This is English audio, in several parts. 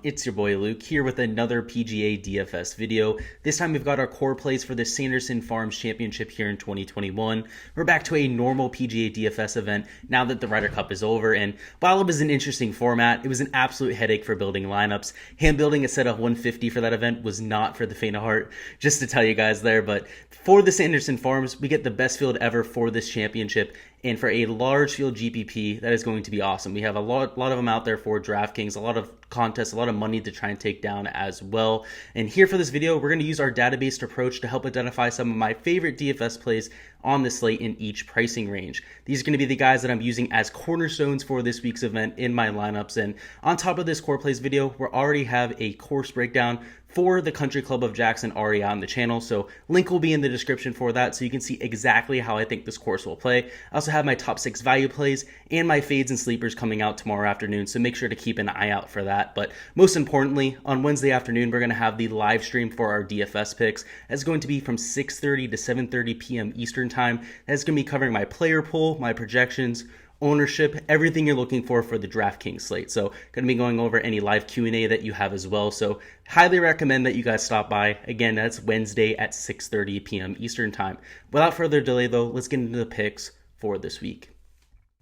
It's your boy Luke here with another PGA DFS video. This time we've got our core plays for the Sanderson Farms Championship here in 2021. We're back to a normal PGA DFS event now that the Ryder Cup is over, and while it was an interesting format, it was an absolute headache for building lineups. Hand building a set of 150 for that event was not for the faint of heart, just to tell you guys there, but for the Sanderson Farms, we get the best field ever for this championship. And for a large field GPP, that is going to be awesome. We have a lot of them out there for Draftkings, a lot of contests, a lot of money to try and take down as well. And here for this video, we're going to use our database approach to help identify some of my favorite DFS plays on the slate in each pricing range. These are going to be the guys that I'm using as cornerstones for this week's event in my lineups. And on top of this core plays video, we already have a course breakdown for the Country Club of Jackson already on the channel, so link will be in the description for that so you can see exactly how I think this course will play. I also have my top 6 value plays and my fades and sleepers coming out tomorrow afternoon, so make sure to keep an eye out for that. But most importantly, on Wednesday afternoon, we're going to have the live stream for our DFS picks. That's going to be from 6:30 to 7:30 p.m. Eastern time. That's going to be covering my player pool, my projections, ownership, everything you're looking for the DraftKings slate. So going to be going over any live Q&A that you have as well. So highly recommend that you guys stop by. Again, that's Wednesday at 6:30 p.m. Eastern time. Without further delay though, let's get into the picks for this week.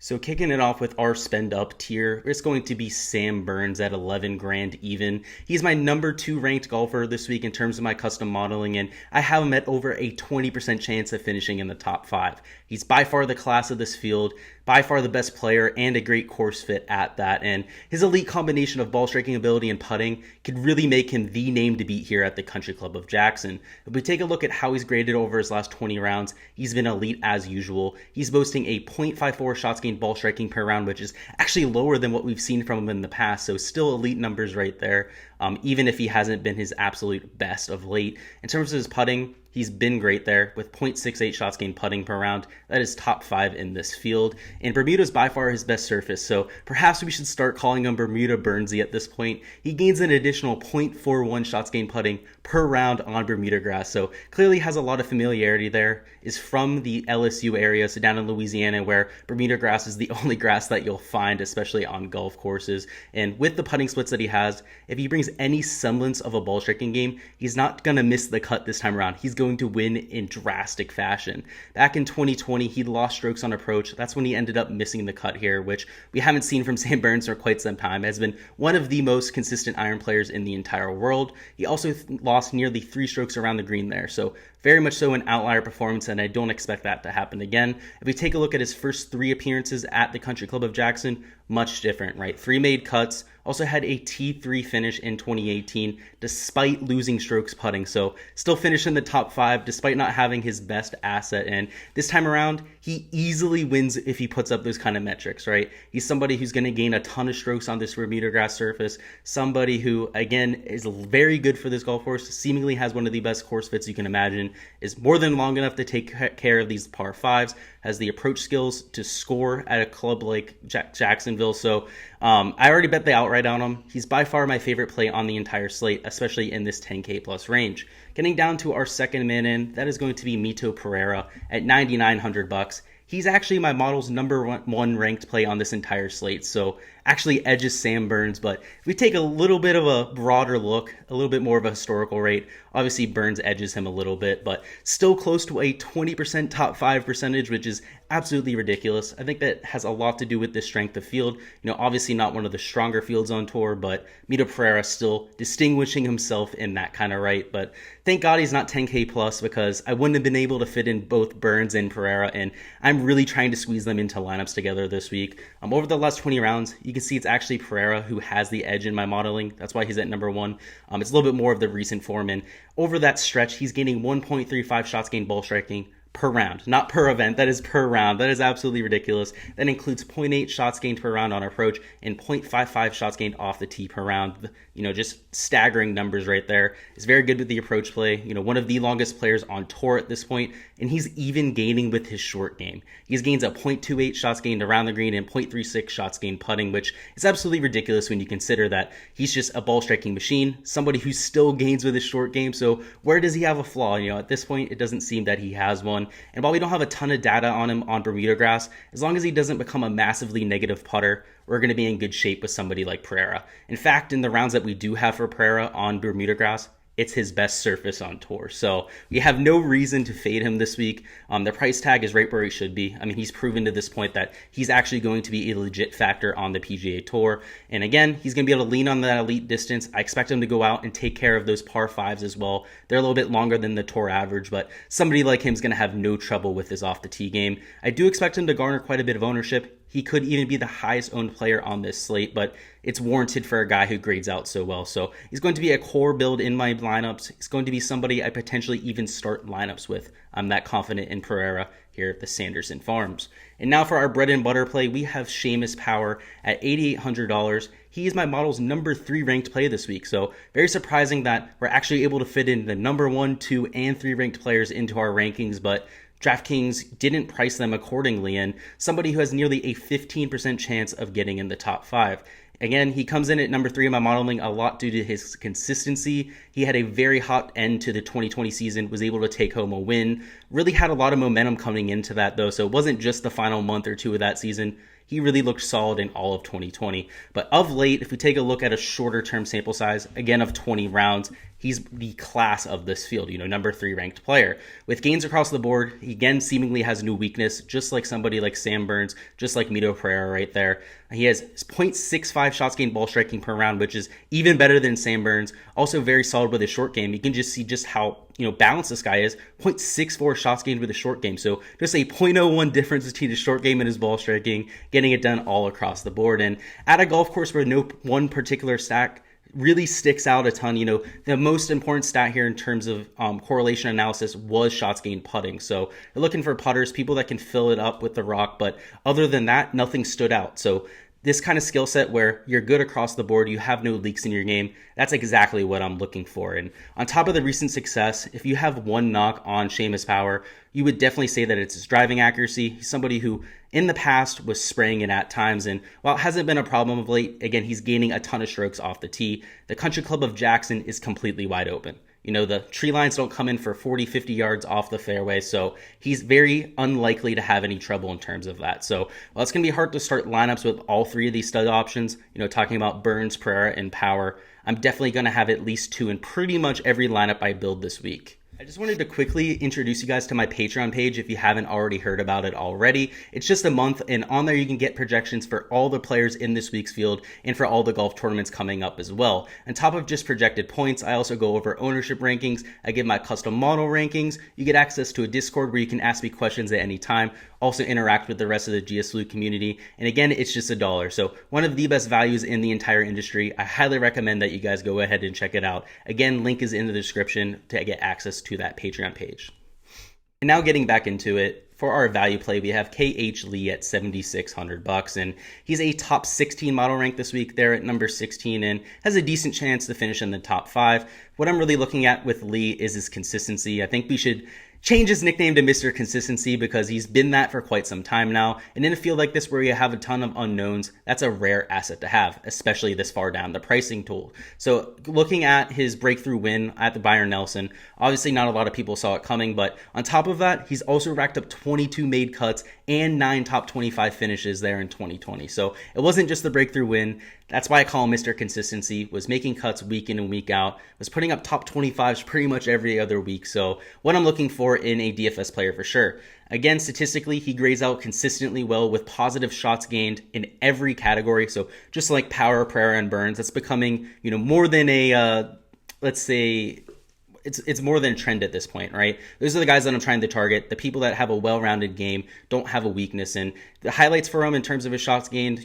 So kicking it off with our spend up tier, it's going to be Sam Burns at 11 grand even. He's my number 2 ranked golfer this week in terms of my custom modeling, and I have him at over a 20% chance of finishing in the top 5. He's by far the class of this field, by far the best player, and a great course fit at that. And his elite combination of ball striking ability and putting could really make him the name to beat here at the Country Club of Jackson. If we take a look at how he's graded over his last 20 rounds, he's been elite as usual. He's boasting a .54 shots gained ball striking per round, which is actually lower than what we've seen from him in the past. So still elite numbers right there, even if he hasn't been his absolute best of late. In terms of his putting, he's been great there with .68 shots gained putting per round. That is top 5 in this field. And Bermuda's by far his best surface, so perhaps we should start calling him Bermuda Burnsy at this point. He gains an additional .41 shots gained putting per round on Bermuda grass, so clearly has a lot of familiarity there. Is from the LSU area, so down in Louisiana, where Bermuda grass is the only grass that you'll find, especially on golf courses. And with the putting splits that he has, if he brings any semblance of a ball striking game, he's not going to miss the cut this time around. He's going to win in drastic fashion. Back in 2020, he lost strokes on approach. That's when he ended up missing the cut here, which we haven't seen from Sam Burns for quite some time. Has been one of the most consistent iron players in the entire world. He also lost nearly 3 strokes around the green there, so very much so an outlier performance, and I don't expect that to happen again. If we take a look at his first 3 appearances at the Country Club of Jackson, much different, right? 3 made cuts, also had a T3 finish in 2018 despite losing strokes putting, so still finished in the top 5 despite not having his best asset. And this time around, he easily wins if he puts up those kind of metrics, right? He's somebody who's going to gain a ton of strokes on this Bermuda grass surface, somebody who, again, is very good for this golf course, seemingly has one of the best course fits you can imagine, is more than long enough to take care of these par 5s, has the approach skills to score at a club like Jacksonville. So I already bet the outright on him. He's by far my favorite play on the entire slate, especially in this 10K plus range. Getting down to our second man in, that is going to be Mito Pereira at $9,900. He's actually my model's number 1 ranked play on this entire slate, so actually edges Sam Burns. But if we take a little bit of a broader look, a little bit more of a historical rate, obviously Burns edges him a little bit, but still close to a 20% top 5 percentage, which is absolutely ridiculous. I think that has a lot to do with the strength of field. Obviously not one of the stronger fields on tour, but Mito Pereira still distinguishing himself in that kind of right. But thank God he's not 10K plus, because I wouldn't have been able to fit in both Burns and Pereira, and I'm really trying to squeeze them into lineups together this week. Over the last 20 rounds, you can see it's actually Pereira who has the edge in my modeling. That's why he's at number 1. It's a little bit more of the recent form, and over that stretch, he's gaining 1.35 shots gained ball striking per round, not per event. That is per round. That is absolutely ridiculous. That includes .8 shots gained per round on approach and .55 shots gained off the tee per round. Just staggering numbers right there. He's very good with the approach play. One of the longest players on tour at this point, and he's even gaining with his short game. He gains a .28 shots gained around the green and .36 shots gained putting, which is absolutely ridiculous when you consider that he's just a ball striking machine, somebody who still gains with his short game. So where does he have a flaw? At this point, it doesn't seem that he has one. 2021. And while we don't have a ton of data on him on Bermuda grass, as long as he doesn't become a massively negative putter, we're going to be in good shape with somebody like Pereira. In fact, in the rounds that we do have for Pereira on Bermuda grass, it's his best surface on tour. So we have no reason to fade him this week. The price tag is right where he should be. I mean, he's proven to this point that he's actually going to be a legit factor on the PGA Tour. And again, he's going to be able to lean on that elite distance. I expect him to go out and take care of those par fives as well. They're a little bit longer than the tour average, but somebody like him is going to have no trouble with his off the tee game. I do expect him to garner quite a bit of ownership. He could even be the highest owned player on this slate, but it's warranted for a guy who grades out so well. So he's going to be a core build in my lineups. He's going to be somebody I potentially even start lineups with. I'm that confident in Pereira here at the Sanderson Farms. And now for our bread and butter play, we have Seamus Power at $8,800. He is my model's number 3 ranked play this week. So very surprising that we're actually able to fit in the number 1, 2, and 3 ranked players into our rankings, but DraftKings didn't price them accordingly, and somebody who has nearly a 15% chance of getting in the top 5. Again, he comes in at number 3 in my modeling a lot due to his consistency. He had a very hot end to the 2020 season, was able to take home a win. Really had a lot of momentum coming into that, though, so it wasn't just the final month or two of that season. He really looked solid in all of 2020. But of late, if we take a look at a shorter term sample size, again of 20 rounds, he's the class of this field, number 3 ranked player. With gains across the board, he again seemingly has no weakness, just like somebody like Sam Burns, just like Mito Pereira right there. He has 0.65 shots gained ball striking per round, which is even better than Sam Burns. Also very solid with his short game. You can just see just how balanced this guy is. 0.64 shots gained with a short game. So just a 0.01 difference between his short game and his ball striking, getting it done all across the board. And at a golf course where no one particular stat really sticks out a ton, the most important stat here in terms of correlation analysis was shots gained putting. So they're looking for putters, people that can fill it up with the rock. But other than that, nothing stood out. So this kind of skill set where you're good across the board, you have no leaks in your game, that's exactly what I'm looking for. And on top of the recent success, if you have one knock on Seamus Power, you would definitely say that it's his driving accuracy. He's somebody who in the past was spraying it at times, and while it hasn't been a problem of late, again, he's gaining a ton of strokes off the tee. The Country Club of Jackson is completely wide open. The tree lines don't come in for 40, 50 yards off the fairway, so he's very unlikely to have any trouble in terms of that. So while it's going to be hard to start lineups with all 3 of these stud options, talking about Burns, Pereira, and Power, I'm definitely going to have at least 2 in pretty much every lineup I build this week. I just wanted to quickly introduce you guys to my Patreon page if you haven't already heard about it already. It's just a month, and on there you can get projections for all the players in this week's field and for all the golf tournaments coming up as well. On top of just projected points, I also go over ownership rankings. I give my custom model rankings. You get access to a Discord where you can ask me questions at any time. Also interact with the rest of the GSLU community. And again, it's just $1. So one of the best values in the entire industry. I highly recommend that you guys go ahead and check it out. Again, link is in the description to get access to that Patreon page. And now getting back into it, for our value play, we have KH Lee at $7,600, and he's a top 16 model rank this week there at number 16 and has a decent chance to finish in the top 5. What I'm really looking at with Lee is his consistency. I think we should change his nickname to Mr. Consistency because he's been that for quite some time now. And in a field like this where you have a ton of unknowns, that's a rare asset to have, especially this far down the pricing tool. So looking at his breakthrough win at the Byron Nelson, obviously not a lot of people saw it coming, but on top of that, he's also racked up 22 made cuts and 9 top 25 finishes there in 2020. So it wasn't just the breakthrough win. That's why I call him Mr. Consistency, was making cuts week in and week out, was putting up top 25s pretty much every other week. So what I'm looking for in a DFS player for sure. Again, statistically, he grades out consistently well with positive shots gained in every category. So just like Power, Pereira, and Burns, that's becoming, more than a, let's say, it's more than a trend at this point, right? Those are the guys that I'm trying to target. The people that have a well-rounded game, don't have a weakness. And the highlights for him in terms of his shots gained,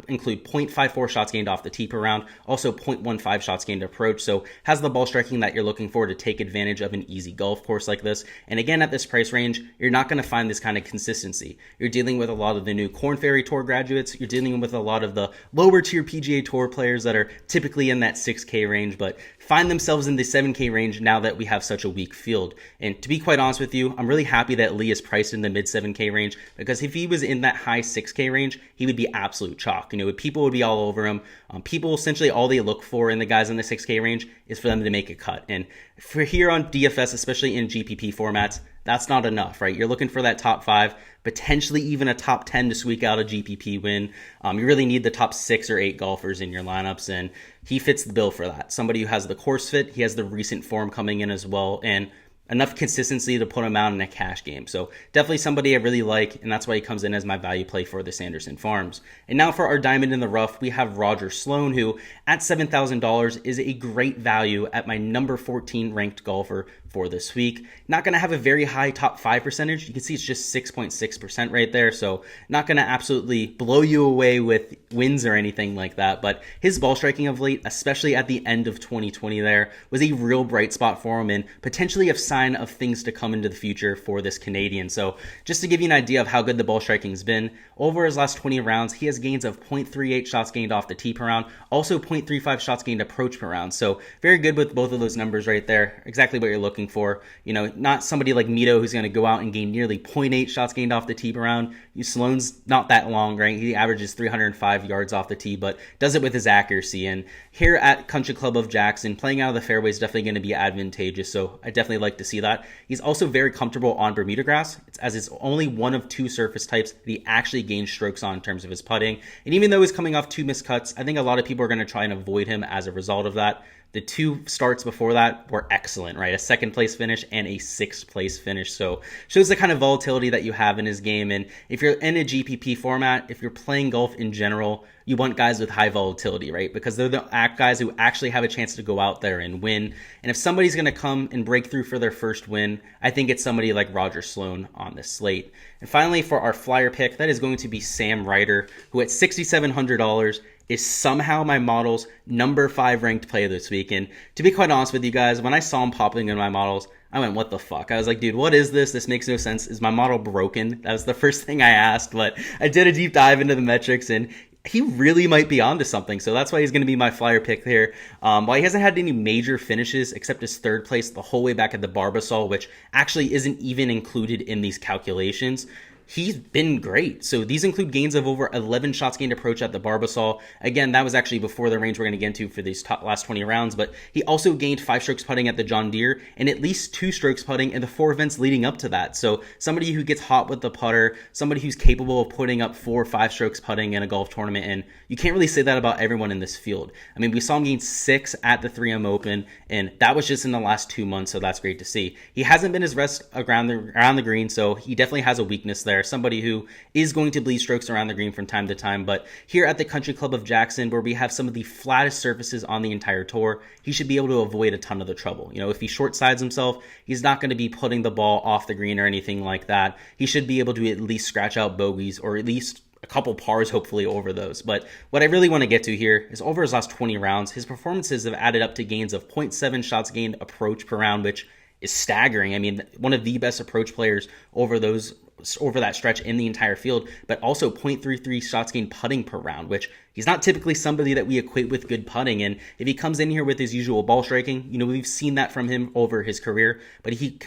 include 0.54 shots gained off the tee per round, also 0.15 shots gained approach. So has the ball striking that you're looking for to take advantage of an easy golf course like this. And again, at this price range, you're not going to find this kind of consistency. You're dealing with a lot of the new Korn Ferry Tour graduates. You're dealing with a lot of the lower tier PGA Tour players that are typically in that 6K range, but find themselves in the 7K range now that we have such a weak field. And to be quite honest with you, I'm really happy that Lee is priced in the mid 7K range, because if he was in that high 6K range, he would be absolute chalk. People would be all over him. People, essentially all they look for in the guys in the 6K range is for them to make a cut. And for here on DFS, especially in GPP formats, that's not enough, right? You're looking for that top 5, potentially even a top 10 to squeak out a GPP win. You really need the top 6 or 8 golfers in your lineups, and he fits the bill for that. Somebody who has the course fit, he has the recent form coming in as well, and enough consistency to put him out in a cash game. So definitely somebody I really like, and that's why he comes in as my value play for the Sanderson Farms. And now for our diamond in the rough, we have Sloan, who at $7,000 is a great value at my number 14 ranked golfer for this week. Not going to have a very high top 5 percentage. You can see it's just 6.6% right there. So not going to absolutely blow you away with wins or anything like that. But his ball striking of late, especially at the end of 2020 there, was a real bright spot for him and potentially a sign of things to come into the future for this Canadian. So just to give you an idea of how good the ball striking's been, over his last 20 rounds, he has gains of 0.38 shots gained off the tee per round, also 0.35 shots gained approach per round. So very good with both of those numbers right there. Exactly what you're looking for. You know, not somebody like Mito who's going to go out and gain nearly 0.8 shots gained off the tee per round. Sloan's not that long, right? He averages 305 yards off the tee, but does it with his accuracy. And here at Country Club of Jackson, playing out of the fairway is definitely going to be advantageous. So I definitely like to see that. He's also very comfortable on Bermuda grass, as it's only one of 2 surface types that he actually gains strokes on in terms of his putting. And even though he's coming off 2 missed cuts, I think a lot of people are going to try and avoid him as a result of that. The 2 starts before that were excellent, right? A 2nd place finish and a 6th place finish. So shows the kind of volatility that you have in his game. And if you're in a GPP format, if you're playing golf in general, you want guys with high volatility, right? Because they're the guys who actually have a chance to go out there and win. And if somebody's going to come and break through for their first win, I think it's somebody like Sloan on this slate. And finally, for our flyer pick, that is going to be Sam Ryder, who at $6,700 is somehow my model's number 5 ranked play this week. And to be quite honest with you guys, when I saw him popping in my models, I went, what the fuck? I was like, dude, what is this? This makes no sense. Is my model broken? That was the first thing I asked, but I did a deep dive into the metrics, and he really might be onto something. So that's why he's going to be my flyer pick here. While he hasn't had any major finishes except his 3rd place the whole way back at the Barbasol, which actually isn't even included in these calculations, he's been great. So these include gains of over 11 shots gained approach at the Barbasol. Again, that was actually before the range we're going to get into for these last 20 rounds, but he also gained 5 strokes putting at the John Deere and at least 2 strokes putting in the 4 events leading up to that. So somebody who gets hot with the putter, somebody who's capable of putting up 4 or 5 strokes putting in a golf tournament, and you can't really say that about everyone in this field. I mean, we saw him gain 6 at the 3M Open, and that was just in the last 2 months, so that's great to see. He hasn't been his best around the green, so he definitely has a weakness there. Somebody who is going to bleed strokes around the green from time to time, but here at the Country Club of Jackson, where we have some of the flattest surfaces on the entire tour, he should be able to avoid a ton of the trouble. You know, if he short sides himself, he's not going to be putting the ball off the green or anything like that. He should be able to at least scratch out bogeys or at least a couple pars hopefully over those. But what I really want to get to here is over his last 20 rounds, his performances have added up to gains of 0.7 shots gained approach per round, which is staggering. I mean, one of the best approach players over that stretch in the entire field, but also 0.33 shots gained putting per round, which he's not typically somebody that we equate with good putting. And if he comes in here with his usual ball striking, you know, we've seen that from him over his career, but he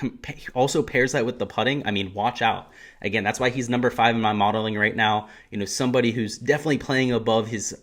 also pairs that with the putting. I mean, watch out. Again, that's why he's number 5 in my modeling right now. You know, somebody who's definitely playing above his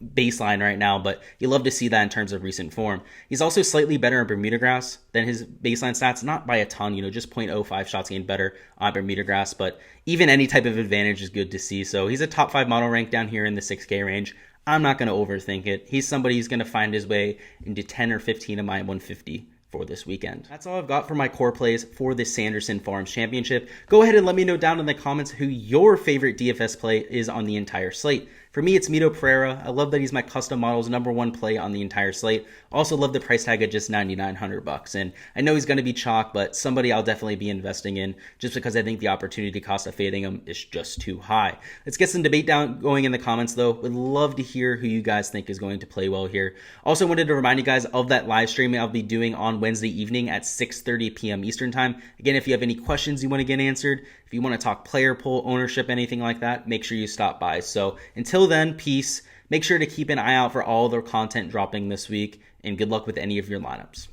baseline right now, but you love to see that in terms of recent form. He's also slightly better on Bermuda grass than his baseline stats, not by a ton, you know, just 0.05 shots gained better on Bermuda grass, but even any type of advantage is good to see. So he's a top 5 model rank down here in the 6K range. I'm not going to overthink it. He's somebody who's going to find his way into 10 or 15 of my 150 for this weekend. That's all I've got for my core plays for the Sanderson Farms Championship. Go ahead and let me know down in the comments who your favorite DFS play is on the entire slate. For me, it's Mito Pereira. I love that he's my custom model's number 1 play on the entire slate. Also love the price tag at just $9,900. And I know he's going to be chalk, but somebody I'll definitely be investing in just because I think the opportunity cost of fading him is just too high. Let's get some debate going in the comments though. Would love to hear who you guys think is going to play well here. Also wanted to remind you guys of that live stream I'll be doing on Wednesday evening at 6:30 p.m. Eastern time. Again, if you have any questions you want to get answered, if you want to talk player pool, ownership, anything like that, make sure you stop by. So until then, peace. Make sure to keep an eye out for all their content dropping this week, and good luck with any of your lineups.